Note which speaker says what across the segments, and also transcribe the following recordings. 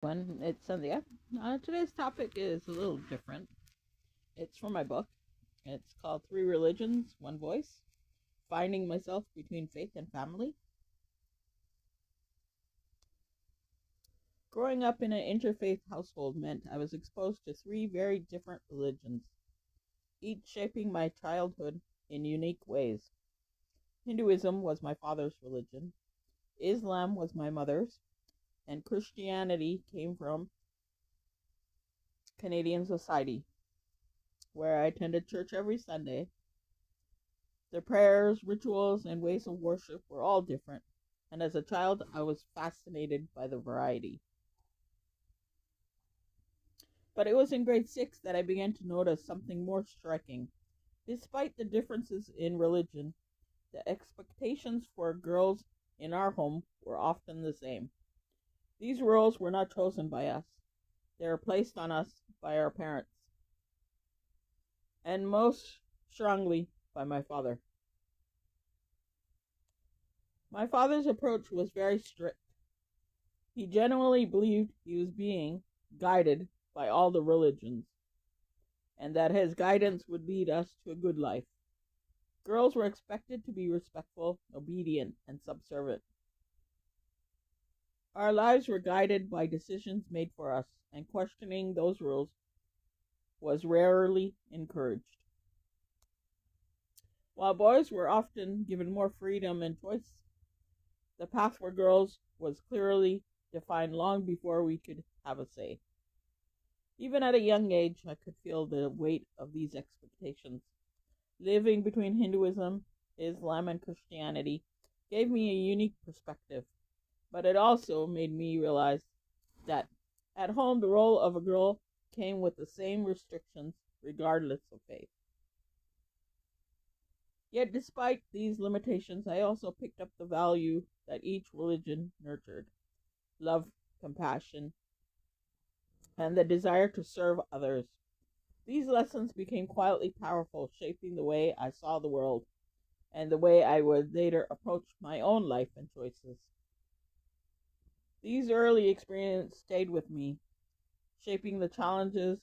Speaker 1: It's Cynthia. Today's topic is a little different. It's from my book. It's called Three Religions, One Voice: Finding Myself Between Faith and Family. Growing up in an interfaith household meant I was exposed to three very different religions, each shaping my childhood in unique ways. Hinduism was my father's religion, Islam was my mother's, and Christianity came from Canadian society, where I attended church every Sunday. Their prayers, rituals, and ways of worship were all different, and as a child, I was fascinated by the variety. But it was in grade 6 that I began to notice something more striking. Despite the differences in religion, the expectations for girls in our home were often the same. These roles were not chosen by us, they were placed on us by our parents, and most strongly by my father. My father's approach was very strict. He genuinely believed he was being guided by all the religions, and that his guidance would lead us to a good life. Girls were expected to be respectful, obedient, and subservient. Our lives were guided by decisions made for us, and questioning those rules was rarely encouraged. While boys were often given more freedom and choice, the path for girls was clearly defined long before we could have a say. Even at a young age, I could feel the weight of these expectations. Living between Hinduism, Islam, and Christianity gave me a unique perspective, but it also made me realize that at home the role of a girl came with the same restrictions regardless of faith. Yet despite these limitations, I also picked up the value that each religion nurtured: love, compassion, and the desire to serve others. These lessons became quietly powerful, shaping the way I saw the world and the way I would later approach my own life and choices. These early experiences stayed with me, shaping the challenges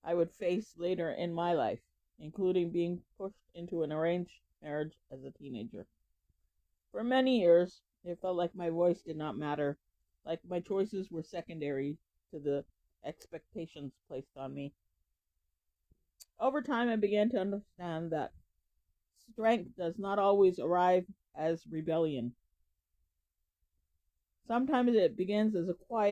Speaker 1: I would face later in my life, including being pushed into an arranged marriage as a teenager. For many years, it felt like my voice did not matter, like my choices were secondary to the expectations placed on me. Over time, I began to understand that strength does not always arrive as rebellion. Sometimes it begins as a quiet